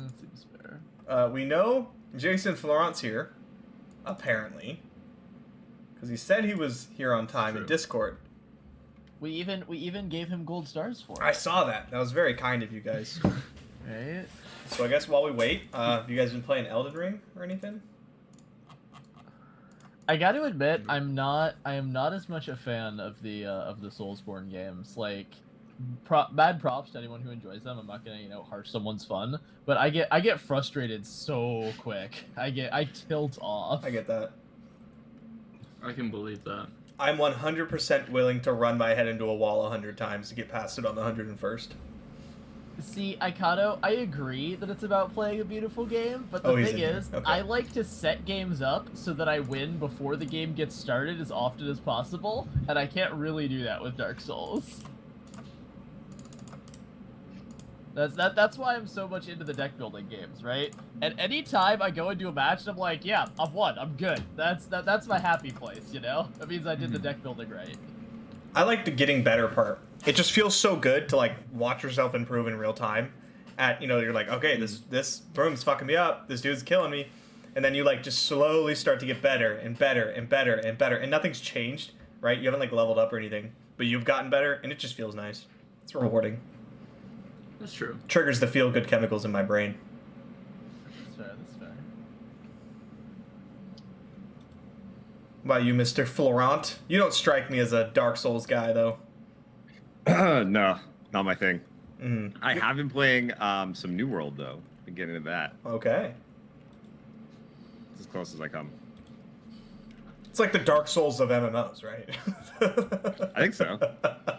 That seems fair. We know Jason Florent's here, apparently, because he said he was here on time in Discord. We even gave him gold stars for it. I saw that. That was very kind of you guys. Right. So I guess while we wait, have you guys been playing Elden Ring or anything? I got to admit, I am not as much a fan of the Soulsborne games. Like, bad props to anyone who enjoys them. I'm not gonna harsh someone's fun, but I get frustrated so quick. I tilt off. I get that. I can believe that. I'm 100% willing to run my head into a wall 100 times to get past it on the 101st. See, Aikato, I agree that it's about playing a beautiful game, but the thing is, okay. I like to set games up so that I win before the game gets started as often as possible, and I can't really do that with Dark Souls. That's why I'm so much into the deck building games, right? And anytime I go into a match, I'm like, yeah, I've won, I'm good. That's my happy place, you know? That means I did the deck building right. I like the getting better part. It just feels so good to like watch yourself improve in real time. You're like, okay, this room's fucking me up. This dude's killing me, and then you like just slowly start to get better and better and better and better, and nothing's changed, right? You haven't like leveled up or anything, but you've gotten better, and it just feels nice. It's rewarding. That's true. Triggers the feel-good chemicals in my brain. That's fair, that's fair. What about you, Mr. Florent? You don't strike me as a Dark Souls guy, though. No, not my thing. Mm. I have been playing some New World, though. Been getting into that. Okay. It's as close as I come. It's like the Dark Souls of MMOs, right? I think so.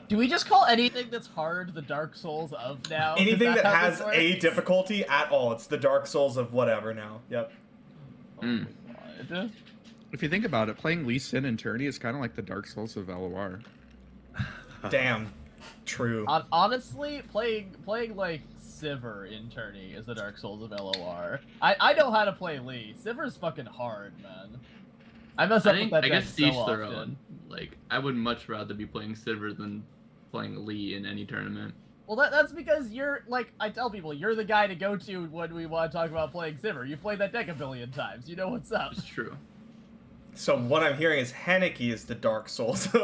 Do we just call anything that's hard the Dark Souls of now? Anything that how has this a works? difficulty at all, it's the Dark Souls of whatever now. Yep. Oh my God. If you think about it, playing Lee Sin in Tourney is kind of like the Dark Souls of LOR. Damn. True. Honestly, playing like Sivir in Tourney is the Dark Souls of LOR. I know how to play Lee. Sivir's fucking hard, man. I mess up with that deck guess each so their often. own. Like, I would much rather be playing Sivir than playing Lee in any tournament. Well, that's because you're, like, I tell people, you're the guy to go to when we want to talk about playing Sivir. You've played that deck a billion times. You know what's up. It's true. So what I'm hearing is Haneke is the Dark Souls. It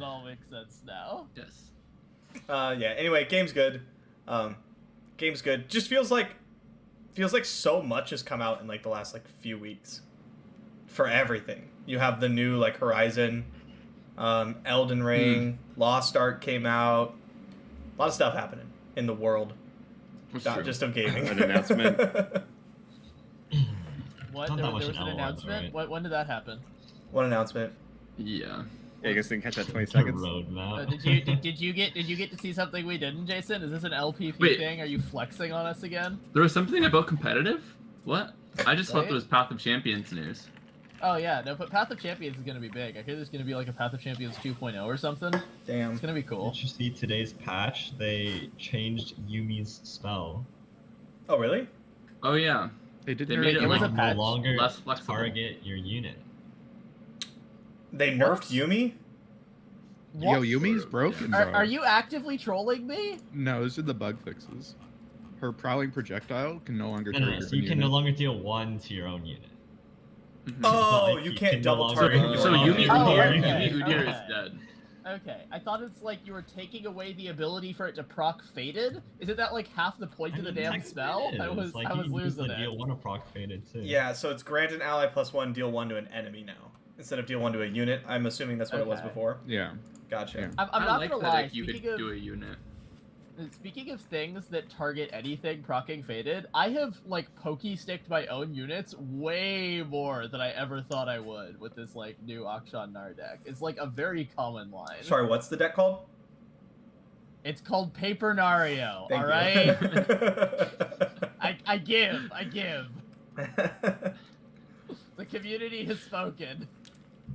all makes sense now. Yes. Yeah, anyway, game's good. Game's good. Just feels like so much has come out in like the last like few weeks for everything. You have the new like Horizon, Elden Ring, Lost Ark came out. A lot of stuff happening in the world, not just of gaming. An announcement. What? Not There that much was an in LOL, announcement? right? When did that happen? What announcement? Yeah. Yeah, you guys didn't catch that 20 The seconds? roadmap. Did you get to see something we didn't, Jason? Is this an LPP Wait. thing? Are you flexing on us again? There was something about competitive? What? I just thought Right? there was Path of Champions news. Oh yeah, no, but Path of Champions is gonna be big. I hear there's gonna be like a Path of Champions 2.0 or something. Damn. It's gonna be cool. Did you see today's patch? They changed Yumi's spell. Oh really? Oh yeah. They did They their made it It was like a No patch. longer less flexible. target your unit. They nerfed Yumi? Yo, What? Yumi's broken, bro. Are you actively trolling me? No, those are the bug fixes. Her prowling projectile can no longer No, target no, so you her can no unit. longer deal 1 to your own unit. Mhm. Oh, like you you can't can no double longer- target So, your so own. Yumi Oh, Udyr, okay, Yumi Udyr is okay. dead. Okay, I thought it's like you were taking away the ability for it to proc Fated. Isn't that like half the point of the damn technically spell? it I is. was Like, I you was can use losing the deal it. 1 of proc faded too. Yeah, so it's grant an ally +1, deal 1 to an enemy now. Instead of deal 1 to a unit. I'm assuming that's what it was Okay. before. Yeah. Gotcha. Yeah. I'm I not like gonna that lie. you could do a unit. Speaking of things that target anything procking Fated, I have like pokey-sticked my own units way more than I ever thought I would with this like new Akshan Gnar deck. It's like a very common line. Sorry, what's the deck called? It's called Paper Nario. Thank All you. right. I give. The community has spoken.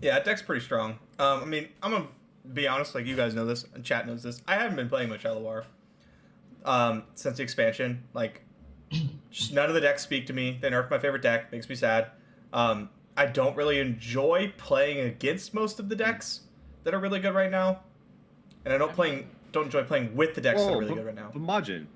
Yeah, that deck's pretty strong. I mean, I'm gonna be honest, like you guys know this, and chat knows this. I haven't been playing much LOR since the expansion. Like, just none of the decks speak to me. They nerfed my favorite deck, makes me sad. I don't really enjoy playing against most of the decks that are really good right now, and I don't don't enjoy playing with the decks that are Oh, really good right now. But Majin,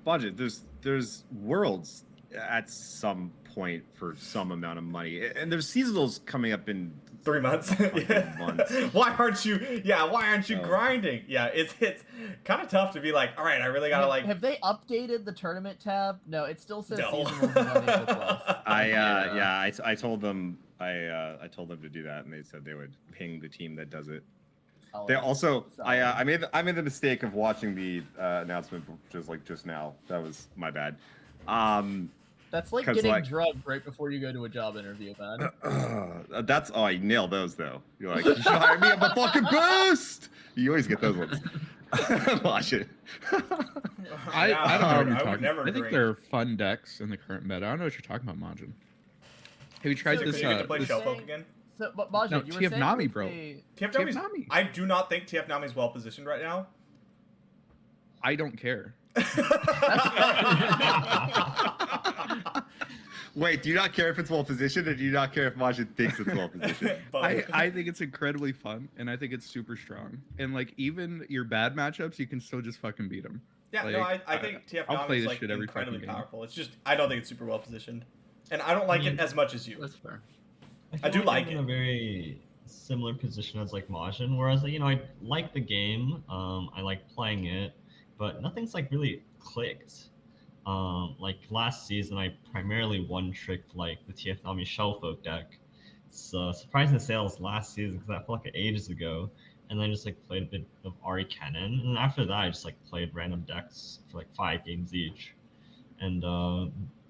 there's worlds at some point for some amount of money, and there's seasonals coming up in 3 months. Yeah. months. Why aren't you? Yeah, why aren't you Oh. grinding? Yeah, it's kind of tough to be like, all right, I really gotta like. Have they updated the tournament tab? No, it still says No. seasonals is on April 12th. I told them I told them to do that, and they said they would ping the team that does it. Oh, They also sorry. I made the mistake of watching the announcement just now. That was my bad. That's like 'cause, getting like- drugged right before you go to a job interview, man. I nailed those though. You're like, you should hire me. I'm a fucking boost. You always get those ones. Watch it. I Yeah, don't know what you're would talking never about. I think agree. they're fun decks in the current meta. I don't know what you're talking about, Majin. Have you tried So this? you get to play this Shellpoke again. So, but Majin, No, you were TF saying Nami, with bro. the- TF TF Nami's, Nami. I do not think TF Nami's well positioned right now. I don't care. Wait, do you not care if it's well positioned, or do you not care if Majin thinks it's well positioned? But I think it's incredibly fun, and I think it's super strong. And like even your bad matchups, you can still just fucking beat them. yeah, like, no, I think TF I'll play Nami's this like shit every incredibly fucking game. powerful. It's just I don't think it's super well positioned, and I don't like it as much as you. That's fair. I do feel like I'm in it. a very similar position as like Majin, whereas like, I like the game, I like playing it, but nothing's like really clicked. Like last season, I primarily one-tricked like the TF Nami Shellfolk deck. It's surprising to say that was last season because that felt like ages ago. And then just like played a bit of Ari Cannon, and after that, I just like played random decks for like 5 games each. And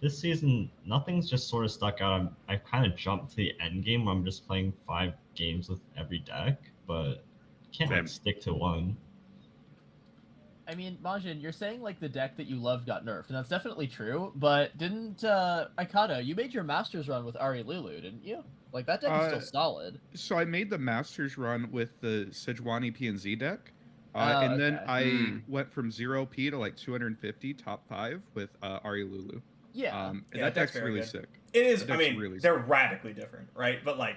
this season, nothing's just sort of stuck out. I've kind of jumped to the end game where I'm just playing 5 games with every deck, but can't Same. like stick to one. I mean, Majin, you're saying like the deck that you loved got nerfed, and that's definitely true. But didn't Aikata, you made your Masters run with Ari Lulu, didn't you? Like that deck is still solid. So I made the Masters run with the Sejuani PNZ deck. Oh, And then okay. I went from 0p to like 250 top 5 with Ari Lulu. Yeah. And Yeah, that that's deck's very really good. sick. It is. The I deck's mean, really they're radically different, right? But like,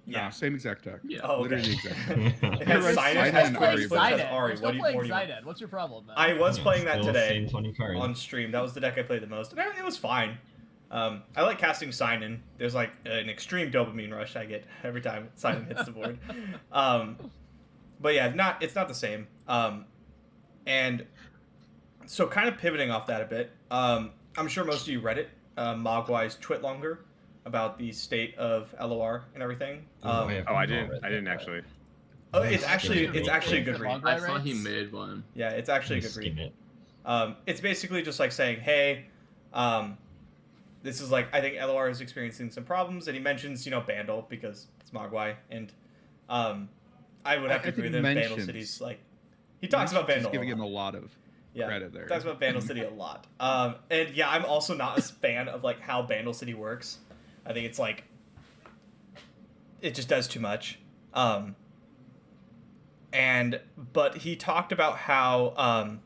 Yeah, yeah. same exact deck. Yeah. Oh, okay. Literally the exact deck. It has You're right, Sinus, Sinus has and Twitch Ari, Flips, but- has Zidane. Ari. You're still What do you playing more do you want? Zidane. What's your problem, man? I was playing that Still today Same 20 cards. on stream. That was the deck I played the most. And it was fine. I like casting Sign-In. There's like an extreme dopamine rush I get every time Sign-In hits the board. But yeah, it's not the same. And so kind of pivoting off that a bit, I'm sure most of you read it, Mogwai's Twitlonger, about the state of LOR and everything. I didn't actually. Oh, it's actually a good Mogwai read. I saw writes? he made one. Yeah, it's actually a good Skim read. it. It's basically just like saying, hey, this is like, I think LOR is experiencing some problems, and he mentions, Bandle, because it's Mogwai, and I would have to I agree think with him. Bandle mentions. City's like, he talks about He's Bandle giving a him a lot. lot of Yeah, credit there. talks about Bandle City a lot. And yeah, I'm also not a fan of like how Bandle City works. I think it's like, it just does too much. But he talked about how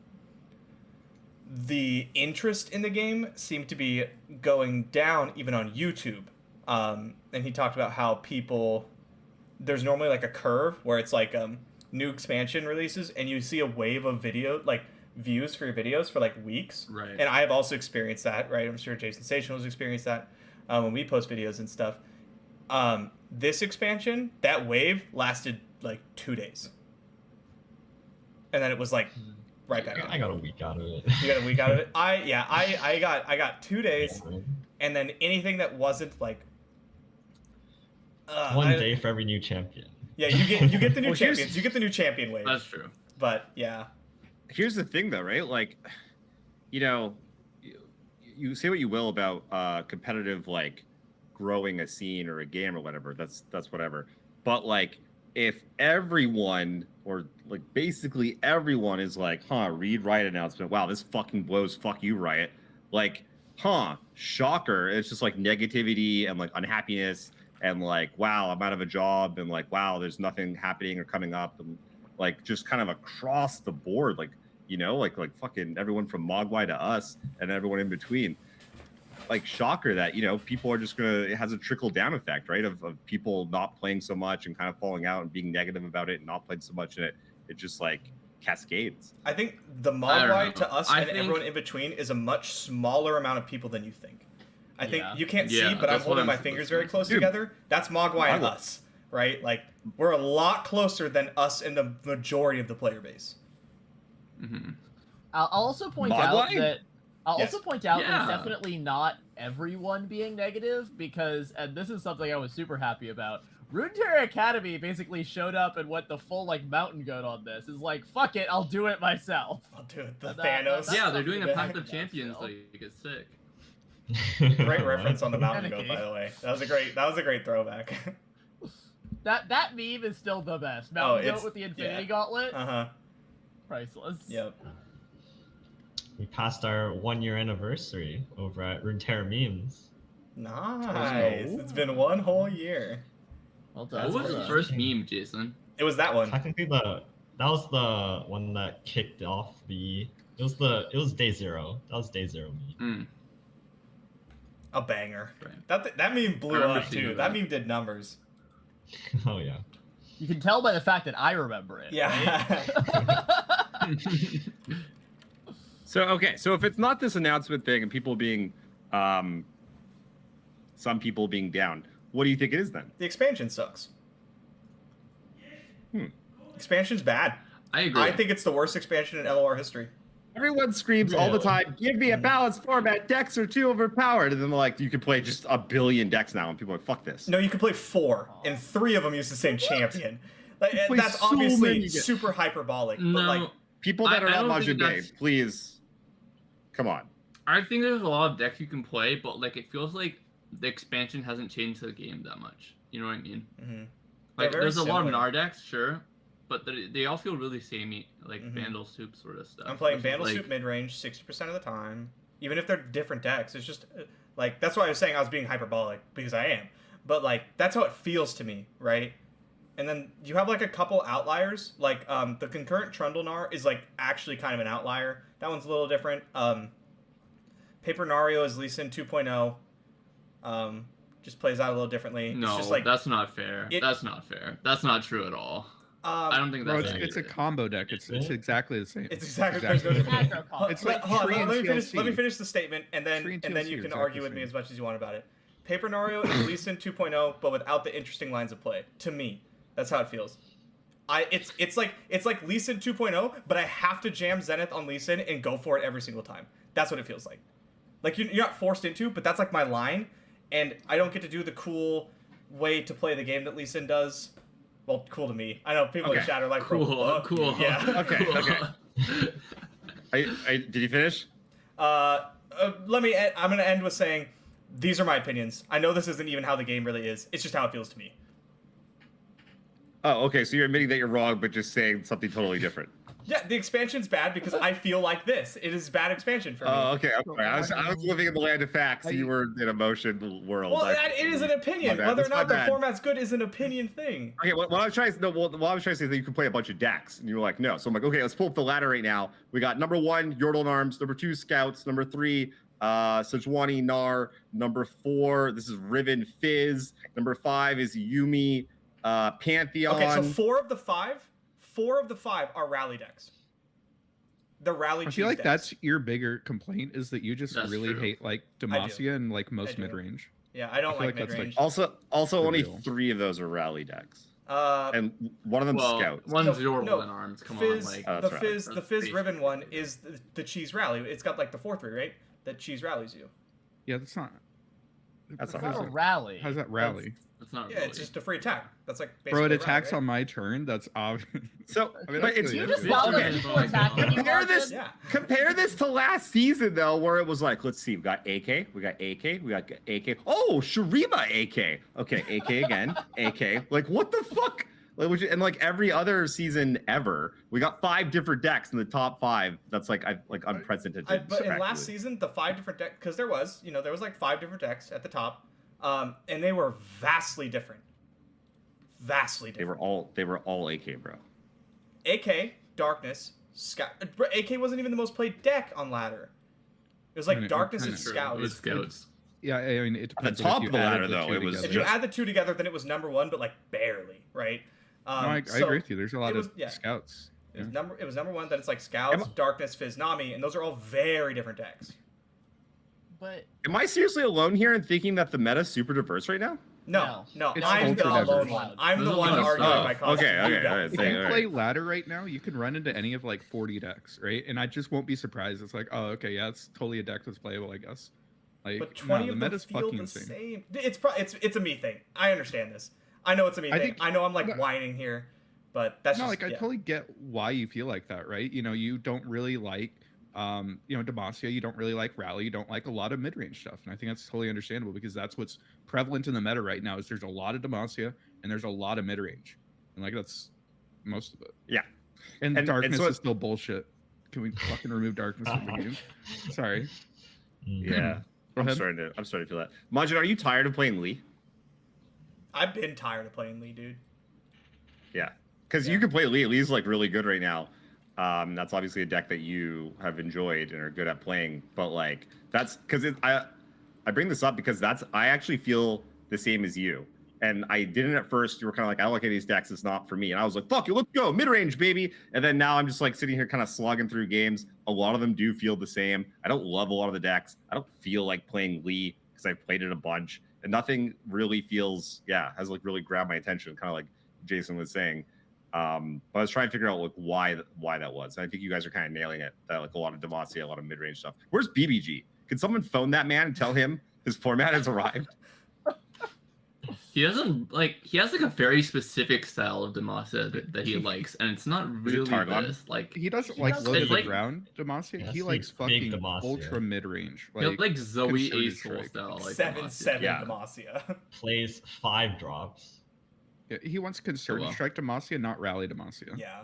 the interest in the game seemed to be going down even on YouTube. And he talked about how there's normally like a curve where it's like new expansion releases and you see a wave of views for your videos for like weeks. Right. And I have also experienced that, right? I'm sure Jason Station has experienced that when we post videos and stuff. This expansion, that wave lasted like 2 days. And then it was like right back I up. got a week out of it. You got a week out of it? I got 2 days, and then anything that wasn't like One day for every new champion. Yeah, you get the new Well, here's- champions. You get the new champion wave. That's true. But yeah. Here's the thing, though, right? Like, you say what you will about competitive, like, growing a scene or a game or whatever. That's whatever. But like, if everyone or like basically everyone is like, read Riot announcement. Wow, this fucking blows. Fuck you, Riot. Like, shocker. It's just like negativity and like unhappiness and like, wow, I'm out of a job and like, wow, there's nothing happening or coming up and like just kind of across the board, like, like fucking everyone from Mogwai to us and everyone in between. Like, shocker that, people are just it has a trickle down effect, right? Of people not playing so much and kind of falling out and being negative about it and not playing so much. And it just like, cascades. I think the I don't Mogwai know. to us I and think- everyone in between is a much smaller amount of people than you think. I think Yeah. you can't Yeah, see, but I'm that's what holding I'm my fingers very supposed close to. together. That's Mogwai and Mogwai. us, right? Like we're a lot closer than us and the majority of the player base. Mhm. I'll also point Mogwai? out that Yes. that Yeah. it's definitely not everyone being negative because, and this is something I was super happy about. Runeterra Academy basically showed up and went the full like mountain goat on this. Is like, fuck it, I'll do it myself. I'll do it. The That- Thanos. that's Yeah, they're doing a Yeah. Pact of Champions league. It's sick. Great reference on the mountain goat, Kinda by the way. That was a great throwback. That meme is still the best. Oh, Mountain it's- goat with the Infinity yeah. Gauntlet, Uh-huh. priceless. Yep. We passed our 1-year anniversary over at Runeterra Memes. Nice. It's been 1 whole year. Well done. What was the first meme, Jason? It was that one. Technically, that was the one that kicked off the. It was day 0. That was day 0 meme. Mm. A banger. Right. That meme blew I remember up seeing too. that. That meme did numbers. Oh yeah. You can tell by the fact that I remember it. Yeah. right? So if it's not this announcement thing and people being, some people being down, what do you think it is then? The expansion sucks. Hmm. Expansion's bad. I agree. I think it's the worst expansion in LOR history. Everyone screams all the Really? time, give me a balanced format, decks are too overpowered. And then they're like, you can play just a billion decks now. And people are like, fuck this. No, you can play 4, and 3 of them use the same champion. Like, play that's so obviously many decks. super hyperbolic. But no, like, People that I are not don't think Majin Bay, that's- please, come on. I think there's a lot of decks you can play, but like it feels like the expansion hasn't changed the game that much. You know what I mean? mhm. Like They're very there's a lot of similar. Gnar decks, sure, but they all feel really samey, like Mhm. Bandle soup sort of stuff. I'm playing which is, Bandle like, Soup mid range 60% of the time, even if they're different decks. It's just like that's why I was saying I was being hyperbolic because I am, but like that's how it feels to me, right? And then you have like a couple outliers, like the concurrent Trundlenar is like actually kind of an outlier. That one's a little different. Paper Nario is Lee Sin 2.0. Just plays out a little differently. No, it's just like that's not fair. it- That's not fair. That's not true at all. I don't think Bro, that's it's a accurate. combo deck. It's exactly the same. It's exactly. Exactly. There's no difference. Aggro combo. It's like Hold on, Tree and let me finish. TLC. Let me finish the statement, and then Tree and and then TLC you are can exactly argue the with me same. as much as you want about it. Paper Nario is Lee Sin 2.0, but without the interesting lines of play. To me, that's how it feels. It's like Lee Sin 2.0, but I have to jam Zenith on Lee Sin and go for it every single time. That's what it feels like. Like you're not forced into, but that's like my line, and I don't get to do the cool way to play the game that Lee Sin does. Well, cool to me. I know people in Okay. chat are like, Cool, "Bro, fuck cool. you." Yeah. Okay, did you finish? Let me. I'm gonna end with saying, these are my opinions. I know this isn't even how the game really is. It's just how it feels to me. Oh, okay. So you're admitting that you're wrong, but just saying something totally different. Yeah, the expansion's bad because I feel like this. It is bad expansion for me. Oh, okay. Okay. I was living in the land of facts. You were in emotion world. Well, it is an opinion. My bad. Whether or That's my not the bad. format's good is an opinion thing. Okay, what I was trying to say is that you can play a bunch of decks, and you were like, no. So I'm like, okay, let's pull up the ladder right now. We got number 1, Yordle and Arms. Number 2, Scouts. Number 3, Sejuani Gnar. Number 4, this is Riven Fizz. Number 5 is Yumi Pantheon. Okay, so 4 of the 5 are rally decks. The rally. I feel like cheese that's decks. your bigger complaint is that you just That's really true. hate like I do. Demacia and like I most do. mid range. Yeah, I don't I feel like like that's, mid like, range. Also For only real. 3 of those are rally decks, Uh, and one of them Well, Scouts. one's No, Yordle no. and Arms. Come Fizz, on, like Oh, the that's right. Fizz, the That's Fizz basic. Riven one is the cheese rally. It's got like the 4/3, right? That cheese rallies you. Yeah, that's not. That's It's not not a how's rally. that rally? It's not Yeah, really. it's just a free attack. That's like Bro, it basically a rally, attacks right? on my turn. That's obvious. So, I mean, but that's it's really You just good. found Okay. that people attacking you. Compare this- Marcus? Yeah. Compare this to last season though, where it was like, let's see, we got AK, we got AK. Oh, Shuriba AK. Okay, AK again, AK. Like what the fuck? Like, and like every other season ever, we got 5 different decks in the top 5. That's like unprecedented. But in last practically. season, the 5 different decks, because there was like 5 different decks at the top, and they were vastly different. Vastly they different. were all AK, bro. AK, Darkness, Scout. AK wasn't even the most played deck on ladder. It was like I mean, Darkness kinda and True. Scouts. It was Scouts. Yeah, I mean, it At the depends. top on if of the you added ladder, though, two it was If together. you add the 2 together, then it was number 1, but like barely, right? No, I So agree with you. There's a lot it was- of yeah. scouts. It was number one. Then it's like Scouts, Darkness, Fizz, Nami, and those are all very different decks. But Am I seriously alone here in thinking that the meta's super diverse right now? No, It's I'm the ultra lone diverse. one. I'm There's the a one lot of arguing stuff. my cause. Okay, You okay, don't. alright, If Thing, you all play ladder right now, you can run into any of like 40 decks, right? And I just won't be surprised. It's like, oh, okay, yeah, it's totally a deck that's playable, I guess. Like, But 20 no, the of them meta's feel fucking the insane. same. It's a me thing. I understand this. I know it's a me thing. think- I know I'm like no. whining here, but that's No, just like I totally get why you feel like that, right? You know, you don't really like, Demacia, you don't really like Rally, you don't like a lot of mid-range stuff, and I think that's totally understandable because that's what's prevalent in the meta right now. Is there's a lot of Demacia and there's a lot of mid-range, and like that's most of it. Yeah. And And darkness so is still bullshit. Can we fucking remove darkness from the game? Sorry. Yeah. Go I'm ahead. starting to feel that. Majin, are you tired of playing Lee? I've been tired of playing Lee, dude. Yeah. Because you can play Lee. Lee's like really good right now. That's obviously a deck that you have enjoyed and are good at playing. But like that's because I bring this up because I actually feel the same as you. And I didn't at first. You were kind of like, I don't like any of these decks. It's not for me. And I was like, fuck it, let's go mid range, baby. And then now I'm just like sitting here kind of slogging through games. A lot of them do feel the same. I don't love a lot of the decks. I don't feel like playing Lee because I've played it a bunch. And nothing really feels, has like really grabbed my attention, kind of like Jason was saying. But I was trying to figure out like why that was. And I think you guys are kind of nailing it. That like a lot of Demacia, a lot of mid range stuff. Where's BBG? Can someone phone that man and tell him his format has arrived? He doesn't like. He has like a very specific style of Demacia that he likes, and it's not really Targon? this. Like He doesn't He like does- low to it's the like- ground Demacia. Yeah, He it's likes like big fucking Demacia. ultra mid range. you know, like Zoe concerted Ace Soul strike. style, like 7/7 Yeah. Demacia. Plays 5 drops. Yeah, he wants concerted well. strike Demacia, not rally Demacia. Yeah.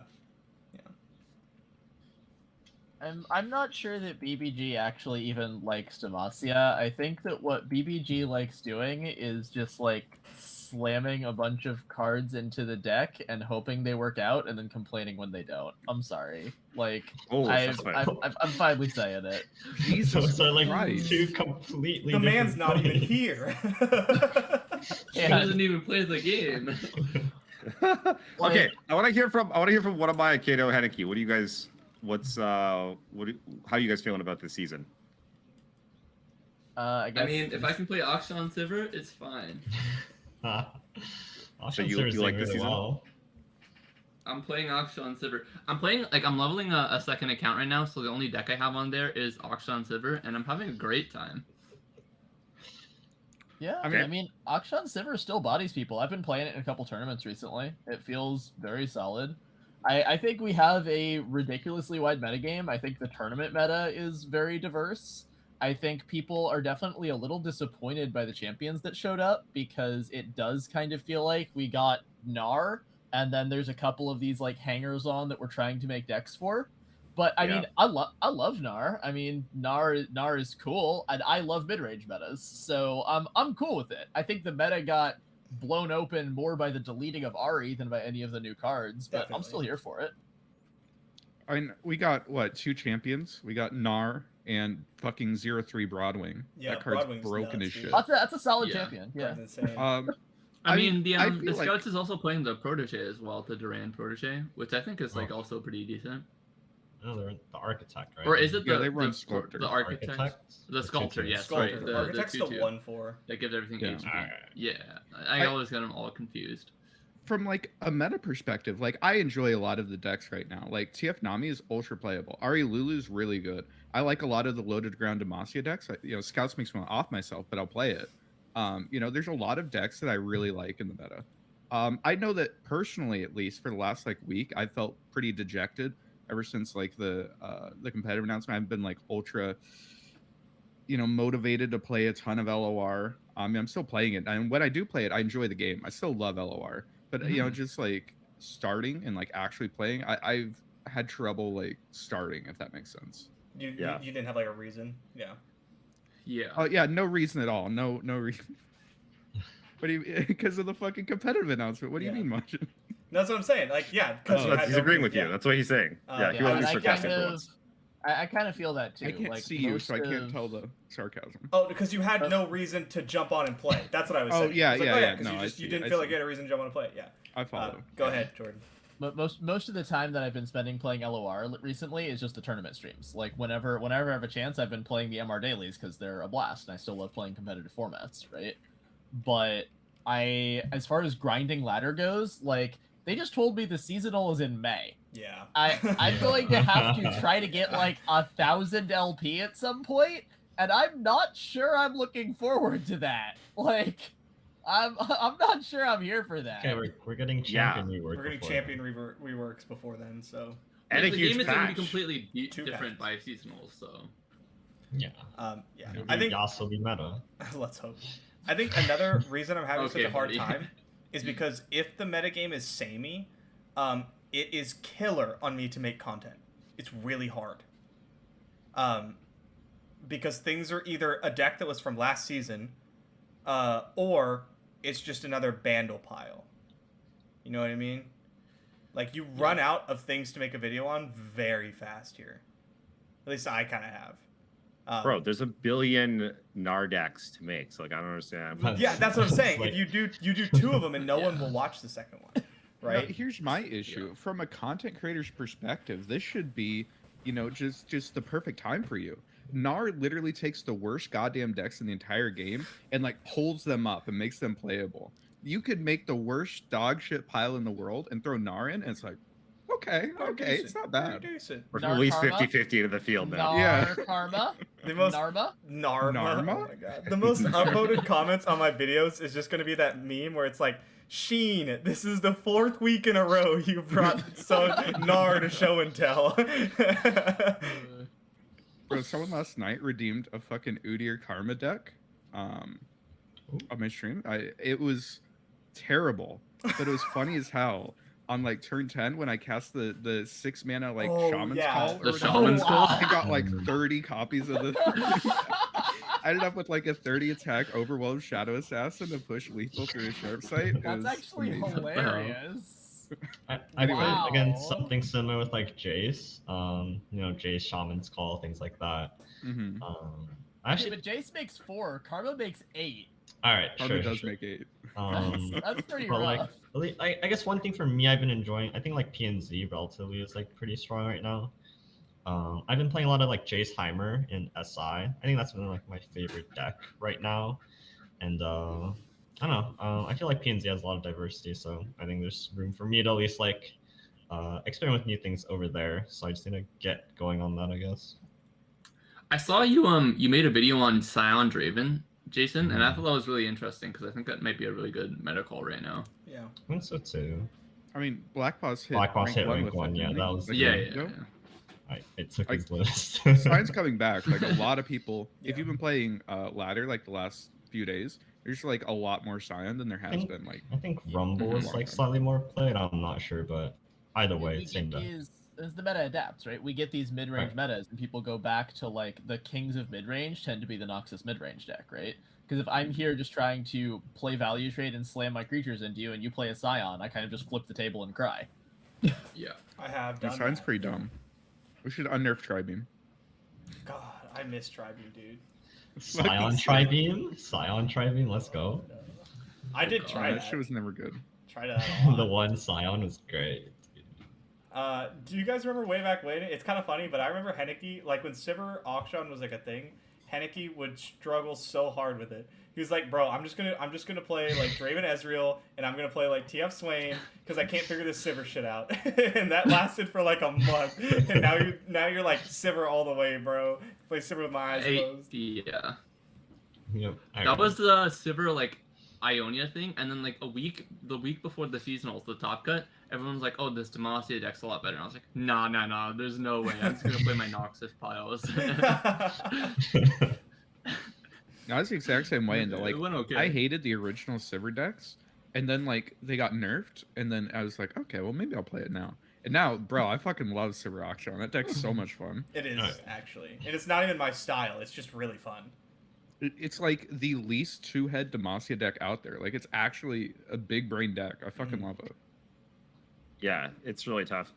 I'm not sure that BBG actually even likes Demacia. I think that what BBG likes doing is just like slamming a bunch of cards into the deck and hoping they work out and then complaining when they don't. I'm sorry. Like Oh, that's fine. I'm finally saying it. Jesus So like Christ. 2 completely The different man's not even players. here. He Yeah. doesn't even play the game. Okay, I want to hear from one of my Kato Henneke. What do you guys? How are you guys feeling about this season? I guess I mean, if I can play Akshan Sivir, it's fine. So you like this season? Well. I'm playing Akshan Sivir. I'm leveling a second account right now, so the only deck I have on there is Akshan Sivir, and I'm having a great time. Yeah, I mean- I mean, Akshan Sivir still bodies people. I've been playing it in a couple tournaments recently. It feels very solid. I think we have a ridiculously wide metagame. I think the tournament meta is very diverse. I think people are definitely a little disappointed by the champions that showed up because it does kind of feel like we got Gnar, and then there's a couple of these like hangers on that we're trying to make decks for. But I Yeah. mean, I love Gnar. I mean, Gnar is cool, and I love mid-range metas, so I'm cool with it. I think the meta got blown open more by the deleting of Ari than by any of the new cards, but I'm Definitely. still here for it. I mean, we got what 2 champions? We got Gnar and fucking 0-3 Broadwing. Yeah, That card's Broadwing's broken nuts, as dude. shit. That's a solid Yeah. champion. Yeah. That's insane. I mean, I the feel like- Scouts is also playing the Protege as well, the Durand Protege, which I think is like Oh. also pretty decent. No, they're the Architect, right? Or is it Yeah, the they run the, Sculptor. the Architect? The Sculptor, yes, Sculptor. right. The Architect's the 2/2. 1/4. That gives everything Yeah. HP. Alright. Yeah, I always get them all confused. From like a meta perspective, like I enjoy a lot of the decks right now. Like TF Nami is ultra playable. Ari Lulu is really good. I like a lot of the loaded ground Demacia decks. Scouts makes me want off myself, but I'll play it. There's a lot of decks that I really like in the meta. I know that personally, at least for the last like week, I felt pretty dejected ever since like the competitive announcement. I've been like ultra, motivated to play a ton of LOR. I'm still playing it, and when I do play it, I enjoy the game. I still love LOR, but just like starting and like actually playing, I've had trouble like starting, if that makes sense. You Yeah. didn't have like a reason. Yeah. Yeah. Oh yeah, no reason at all. No reason. What do you? Because of the fucking competitive announcement. What do you Yeah. mean, Martin? That's what I'm saying. Like, yeah, because He's agreeing with you. That's what he's saying. Yeah, he yeah, wasn't and being sarcastic for once. I kind of feel that too. I can't like, see you, most so I can't of- tell the sarcasm. Oh, because you had no reason to jump on and play. That's what I was Oh, saying. yeah, It's like, yeah, yeah. 'cause No, I you see, didn't I feel like see. you had a reason to jump on and play. Yeah. I follow. Go ahead, Jordan. but most of the time that I've been spending playing LOR recently is just the tournament streams. Like whenever I have a chance, I've been playing the MR dailies because they're a blast, and I still love playing competitive formats, right? But as far as grinding ladder goes, like they just told me the seasonal is in May. Yeah. I'm going to have to try to get like 1,000 LP at some point, and I'm not sure I'm looking forward to that. Like, I'm not sure I'm here for that. Okay, we're getting champion rework. We're getting before champion reworks before then, so. And a the huge game is going to be patch. completely Two different by patches. seasonals, so. Yeah. Yeah. Maybe I think Yas will be meta. let's hope. I think another reason I'm having such Okay, a hard buddy. time is because if the metagame is samey, it is killer on me to make content. It's really hard. Because things are either a deck that was from last season, or it's just another Bandle pile. You know what I mean? Like, you run out of things to make a video on very fast here. At least I kind of have. Bro, there's a billion Gnar decks to make, so like I don't understand. Yeah, that's what I'm saying. Like- If you do 2 of them and no one will watch the second one, right? No, here's my issue. From a content creator's perspective, this should be, just the perfect time for you. Gnar literally takes the worst goddamn decks in the entire game and like pulls them up and makes them playable. You could make the worst dog shit pile in the world and throw Gnar in, and it's like, okay, it's not bad. Pretty decent. We're Gnar at least Karma? 50-50 into the field now. Gnar Yeah. Karma. The most Narma. Narma. Narma? Oh my god. The most upvoted comments on my videos is just gonna be that meme where it's like, Sheen, this is the 4th week in a row you brought Gnar to show and tell. Bro, someone last night redeemed a fucking Udyr Karma deck on my stream. It was terrible, but it was funny as hell. On like turn 10 when I cast the 6 mana like Oh, Shaman's yeah. Call. The or whatever, Shaman's Call? I got like 30 copies of the. I ended up with like a 30 attack Overwhelmed Shadow Assassin to push lethal through a sharp sight. It That's was actually amazing. hilarious. I Anyway. played against Wow. something similar with like Jace. Jace Shaman's Call, things like that. Mhm. I actually, But Jace makes 4, Karma makes 8. all right, Karma sure. does make 8. That's pretty but rough. like, I guess one thing for me I've been enjoying, I think like PNZ relatively is like pretty strong right now. I've been playing a lot of like Jace Heimer in SI. I think that's been like my favorite deck right now. And I don't know. I feel like PNZ has a lot of diversity, so I think there's room for me to at least like experiment with new things over there. So I just need to get going on that, I guess. I saw you made a video on Scion Draven, Jason, and I thought that was really interesting because I think that might be a really good meta call right now. Yeah. I think so too. I mean, Black Boss hit. Black Boss hit rank rank with one, it, yeah, didn't that he? was- Like, Yeah, a yeah, week ago? yeah. It took Like, his list. Sign's coming back. Like a lot of people, Yeah. if you've been playing ladder like the last few days, there's like a lot more Scion than there has think- been. Like I think Rumble is like slightly more played. I'm not sure, but either way, We same get deck. these- as the meta adapts, right? We get these mid-range metas, and people go back to like the kings of mid-range tend to be the Noxus mid-range deck, right? Because if I'm here just trying to play value trade and slam my creatures into you, and you play a Scion, I kind of just flip the table and cry. Yeah. I have the done Scion's that. pretty dumb. We should unnerf Tribeam. God, I miss Tribeam, dude. Scion Tribeam? Scion Tribeam, let's go. I did God, try That that. shit was never good. Tried that a lot. The one Scion was great. Do you guys remember way back when? It's kind of funny, but I remember Henneke, like when Sivir Akshan was like a thing, Henneke would struggle so hard with it. He was like, "Bro, I'm just gonna play like Draven Ezreal, and I'm gonna play like TF Swain because I can't figure this Sivir shit out." And that lasted for like a month. And now you're like Sivir all the way, bro. Play Sivir with my eyes closed. Yeah. Yep. I That was remember. the Sivir like Ionia thing, and then like the week before the seasonals, the top cut, everyone's like, "Oh, this Demacia deck's a lot better." And I was like, "Nah, there's no way. I'm just gonna play my Noxus piles." I was the exact same way. And like, It went okay. I hated the original Sivir decks, and then like they got nerfed, and then I was like, okay, well maybe I'll play it now. And now, bro, I fucking love Sivir Akshan. That deck's so much fun. It is Alright. actually, and it's not even my style. It's just really fun. It's like the least two-head Demacia deck out there. Like it's actually a big brain deck. I fucking love it. Yeah, it's really tough.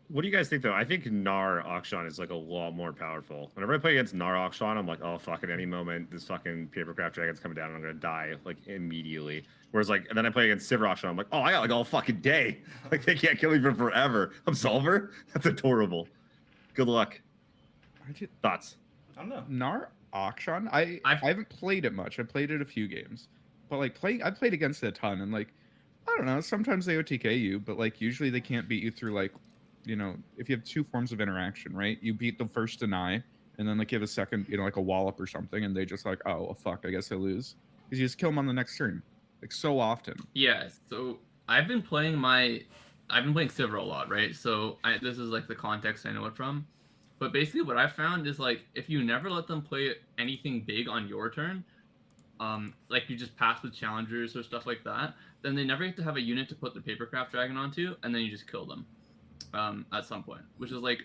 What do you guys think though? I think Gnar Akshan is like a lot more powerful. Whenever I play against Gnar Akshan, I'm like, oh fuck, at any moment this fucking papercraft dragon's coming down and I'm gonna die like immediately. Whereas like, and then I play against Sivir Akshan, I'm like, oh, I got like all fucking day. Like they can't kill me for forever. I'm Solver. That's adorable. Good luck. Thoughts? I don't know. Gnar Akshan, I haven't played it much. I played it a few games, but like I played against it a ton, and like I don't know. Sometimes they OTK you, but like usually they can't beat you through like, you know, if you have two forms of interaction, right? You beat the first deny, and then like you have a second, you know, like a wallop or something, and they just like, oh well, fuck, I guess I lose, because you just kill them on the next turn, like so often. Yeah. So I've been playing Sivir a lot, right? So this is like the context I know it from. But basically what I found is like if you never let them play anything big on your turn, like you just pass with challengers or stuff like that, then they never get to have a unit to put the papercraft dragon onto, and then you just kill them at some point, which is like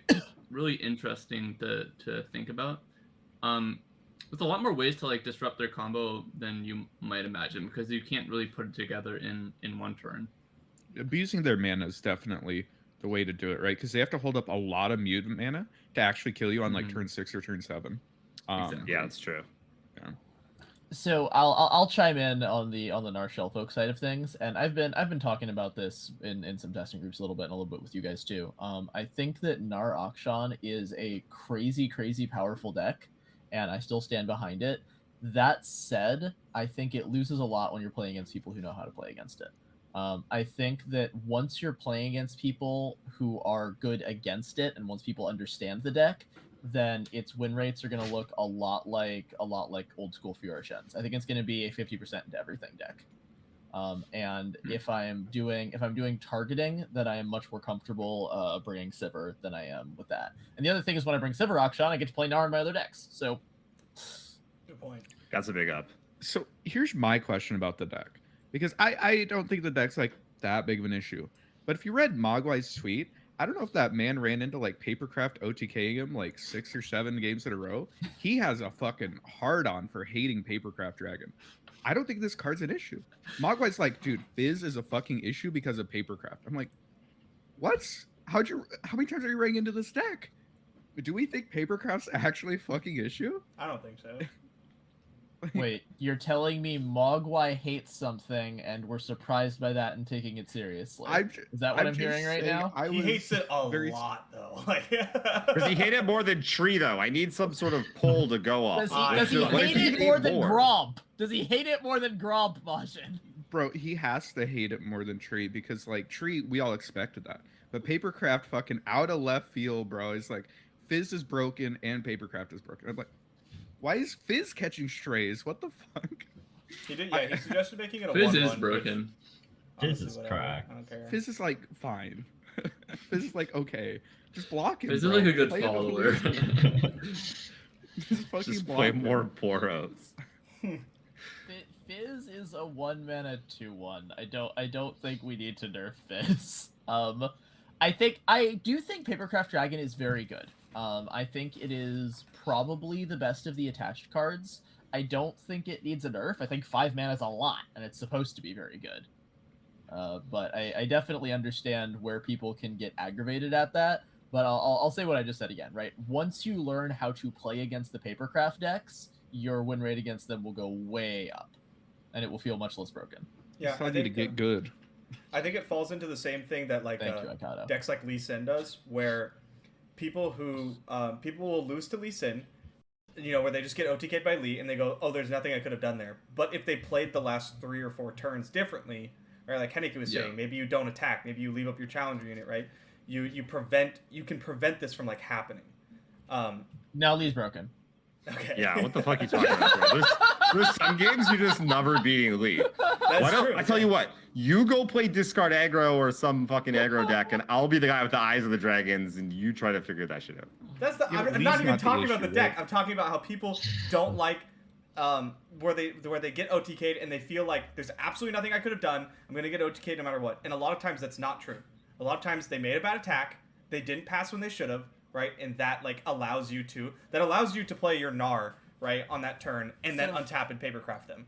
really interesting to think about. There's a lot more ways to like disrupt their combo than you might imagine, because you can't really put it together in one turn. Abusing their mana is definitely the way to do it, right? Because they have to hold up a lot of mutant mana to actually kill you on like turn 6 or turn 7. Exactly. Yeah, that's true. Yeah. So I'll chime in on the Gnar Shellfolk side of things, and I've been talking about this in some testing groups a little bit and a little bit with you guys too. I think that Gnar Akshan is a crazy powerful deck, and I still stand behind it. That said, I think it loses a lot when you're playing against people who know how to play against it. I think that once you're playing against people who are good against it, and once people understand the deck, then its win rates are going to look a lot like old school Fiorushens. I think it's going to be a 50% into everything deck. And if I'm doing targeting, then I am much more comfortable bringing Sivir than I am with that. And the other thing is when I bring Sivir Akshan, I get to play Gnar in my other decks. So, Good point. That's a big up. So here's my question about the deck, because I don't think the deck's like that big of an issue. But if you read Mogwai's tweet, I don't know if that man ran into like Papercraft OTKing him like 6 or 7 games in a row. He has a fucking hard on for hating Papercraft Dragon. I don't think this card's an issue. Mogwai's like, dude, Fizz is a fucking issue because of Papercraft. I'm like, what? How many times are you running into this deck? Do we think Papercraft's actually a fucking issue? I don't think so. wait, you're telling me Mogwai hates something and we're surprised by that and taking it seriously? Is that what I'm hearing right now? He hates it a lot, though. Like, Does he hate it more than Tree, though? I need some sort of poll to go off. Does he hate it more than Gromp? Does he hate it more than Gromp, Majin? Bro, he has to hate it more than Tree, because like Tree, we all expected that. But Papercraft fucking out of left field, bro. It's like Fizz is broken and Papercraft is broken. I'm like, why is Fizz catching strays? What the fuck? He did, yeah. He suggested making it a 1/1. Fizz is broken. Fizz is cracked. I don't care. Fizz is like fine. Fizz is like okay, just block him. Fizz is bro. like a good Play follower. Just fucking Just block play him. more Boros. Fizz is a 1-mana 2/1. I don't think we need to nerf Fizz. I do think Papercraft Dragon is very good. I think it is probably the best of the attached cards. I don't think it needs a nerf. I think 5 mana is a lot, and it's supposed to be very good. But I definitely understand where people can get aggravated at that. But I'll say what I just said again, right? Once you learn how to play against the Papercraft decks, your win rate against them will go way up, and it will feel much less broken. Yeah, I need to get good. I think it falls into the same thing that like Thank you, Akado. decks like Lee Sin does, where people will lose to Lee Sin, you know, where they just get OTK'd by Lee and they go, oh, there's nothing I could have done there. But if they played the last 3 or 4 turns differently, or like Hennike was saying, maybe you don't attack, maybe you leave up your challenger unit, right? You can prevent this from like happening. Now Lee's broken. Okay. Yeah, what the fuck are you talking about, bro? There's some games you just never beating Lee. That's true. I tell you what, you go play discard aggro or some fucking aggro deck, and I'll be the guy with the eyes of the dragons, and you try to figure that shit out. That's the. Yeah, I'm Lee's not even not the talking about the issue, deck. right? I'm talking about how people don't like where they get OTK'd and they feel like there's absolutely nothing I could have done. I'm gonna get OTK'd no matter what. And a lot of times that's not true. A lot of times they made a bad attack. They didn't pass when they should have, right? And that like allows you to play your Gnar, right, on that turn, and then untap and Papercraft them.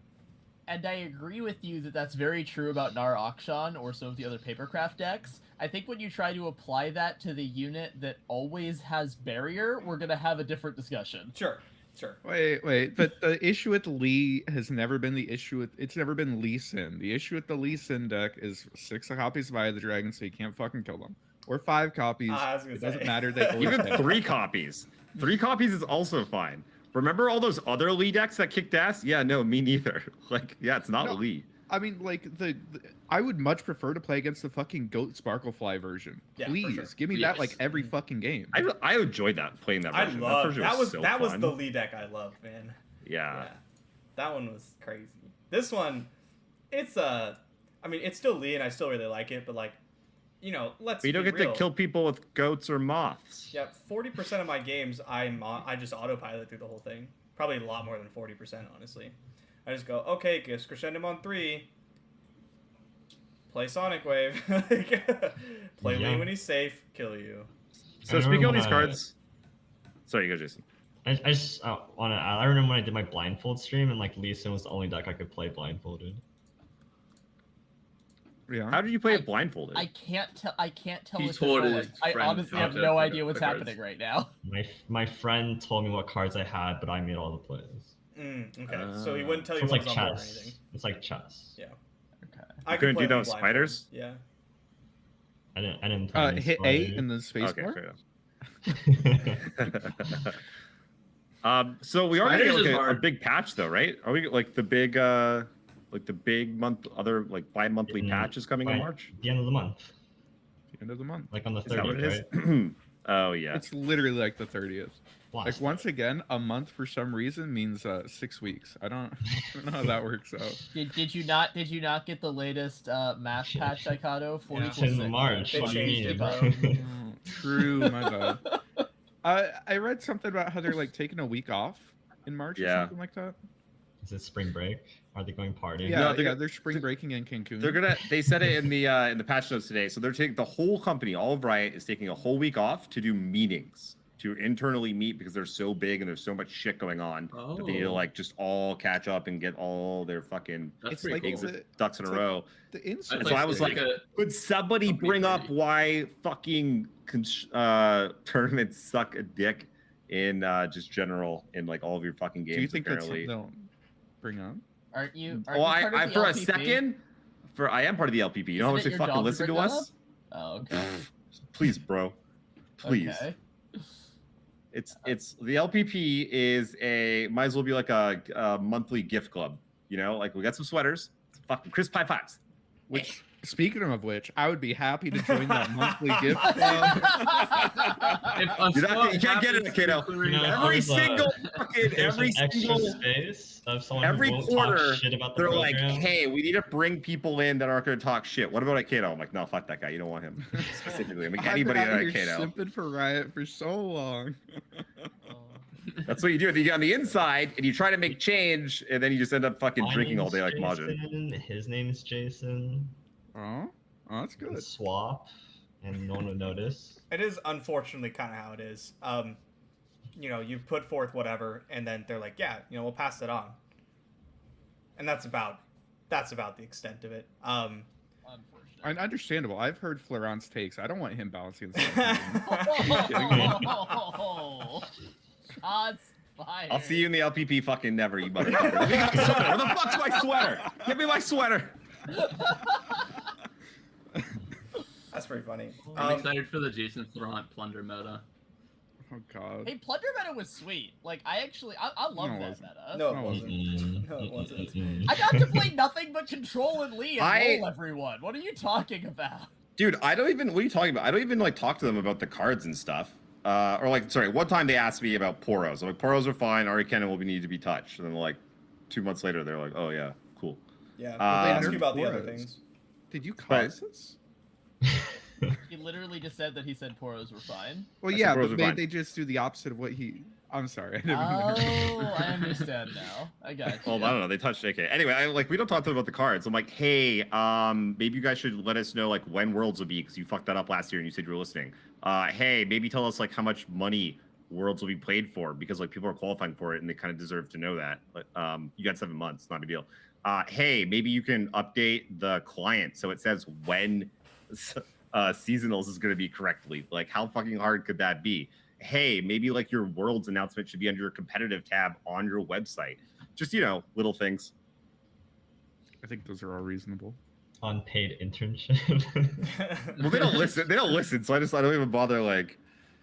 I agree with you that that's very true about Gnar Akshan or some of the other papercraft decks. I think when you try to apply that to the unit that always has barrier, we're gonna have a different discussion. Sure. Wait, but the issue with Lee has never been the issue with, it's never been Lee Sin. The issue with the Lee Sin deck is 6 copies of Eye of the Dragon, so you can't fucking kill them. Or 5 copies. It doesn't matter. They always Even hit. 3 copies. 3 copies is also fine. Remember all those other Lee decks that kicked ass? Yeah, no, me neither. Like, yeah, it's not No. Lee. I mean, like I would much prefer to play against the fucking Goat Sparklefly version. Yeah, for Please sure. give me that like every Mhm. fucking game. I enjoyed that playing that I version. love version that. Was so that was fun. the Lee deck I loved, man. Yeah. That one was crazy. This one, it's I mean, it's still Lee, and I still really like it, but like, you know, let's. But you don't be get real. to kill people with goats or moths. Yeah, 40% of my games, I just autopilot through the whole thing. Probably a lot more than 40%, honestly. I just go, okay, Gifts Crescendum on 3. Play Sonic Wave. Play Yeah. Lee when he's safe. Kill you. So I speaking of remember these when cards, sorry, you go, Jason. I just want to add, I remember when I did my blindfold stream and like Lee Sin was the only deck I could play blindfolded. Yeah. How did you play it blindfolded? I can't tell. I can't tell. He what told they're his calling. I friend honestly how have to no pick idea up what's the cards. happening right now. My friend told me what cards I had, but I made all the plays. Okay, so he wouldn't tell you It's what like was on board or chess. anything. It's like chess. Yeah. Okay. I You couldn't play do that Lee with blindfolded. spiders? Yeah. I didn't play any Hit 8 spiders. and then space Okay, bar. fair enough. So we are Spiders getting is like a hard. big patch though, right? Are we like the big month other like bi-monthly patch is coming in Right. March? The end of the month, End of the month. like on the Is that what 30th, it is? right? Oh yeah. It's literally like the 30th. Like Blast. once again, a month for some reason means 6 weeks. I don't know how that works out. Did you not get the latest math patch, Ikato? 40 Yeah. It's in 6? March. They What do you changed it, mean? bro. Oh, true, my bad. I read something about how they're like taking a week off in March or Yeah. something like that. Is it spring break? Are they going partying? Yeah, No, they're yeah, go- they're spring breaking in Cancun. They said it in the patch notes today. So they're taking the whole company, all of Riot is taking a whole week off to do meetings, to internally meet because they're so big and there's so much shit going on that they need to Oh. like just all catch up and get all their fucking That's It's pretty like cool. it's a- ducks in a it's like- row. the I insult. so I was it's like, a- could somebody Company bring up committee. why fucking tournaments suck a dick in just general in like all of your fucking games? Do you think that's apparently. something they'll bring up? Aren't you? Well, Aren't you part of I the for a LPP? second, I am part of the LPP. You know how much Isn't they it your fucking job to listen to bring that us? Oh, okay. Please, bro. Please. Okay. It's the LPP is might as well be like a monthly gift club. You know, like we got some sweaters, fucking crisp high fives. Which, speaking of which, I would be happy to join that monthly gift club. You can't get it, kiddo. No, Every there's a- single fucking There's every an extra single space of someone every who won't quarter, talk shit about the they're program. like, hey, we need to bring people in that aren't going to talk shit. What about Akato? I'm like, no, fuck that guy. You don't want him specifically. I mean, anybody I've at been out here Akato. simping for Riot for so long. That's what you do. You get on the inside and you try to make change, and then you just end up fucking My drinking all name's day like Majin. Jason, his name is Jason. Oh, that's good. Swap, and no one would notice. It is unfortunately kind of how it is. You know, you put forth whatever, and then they're like, yeah, you know, we'll pass it on. And that's about the extent of it. Unfortunate. Understandable. I've heard Florent's takes. I don't want him balancing the Shots fired. I'll see you in the LPP. Fucking never, you motherfucker. Let me get my sweater. Where the fuck's my sweater? Give me my sweater. That's pretty funny. I'm excited for the Jason Florent plunder meta. Oh god. Hey, Plunder meta was sweet. Like, I love No, it that wasn't. meta. No, it wasn't. Mm-mm. No, it wasn't. Mm-mm. I got to play nothing but control and Lee and I- roll everyone. What are you talking about? Dude, I don't even. What are you talking about? I don't even like talk to them about the cards and stuff. Or like, sorry, one time they asked me about Poros. I'm like, Poros are fine. Ari Cannon will need to be touched. And then like 2 months later, they're like, oh yeah, cool. Yeah, They they ask nerfed you about the other Boros. things. Did you cause this? He literally just said that he said Poros were fine. Well, I yeah, suppose but we're fine. they just do the opposite of what he. I'm sorry. I didn't Oh, mean to- I understand now. I got you. Well, I don't know. They touched JK. Anyway, we don't talk to them about the cards. I'm like, hey, maybe you guys should let us know like when Worlds will be because you fucked that up last year and you said you were listening. Hey, maybe tell us like how much money Worlds will be played for because like people are qualifying for it and they kind of deserve to know that. But you got 7 months, not a big deal. hey, maybe you can update the client so it says when seasonals is going to be correctly. Like, how fucking hard could that be? Hey, maybe like your world's announcement should be under your competitive tab on your website. Just, little things. I think those are all reasonable. Unpaid internship. Well, they don't listen. They don't listen. So I don't even bother like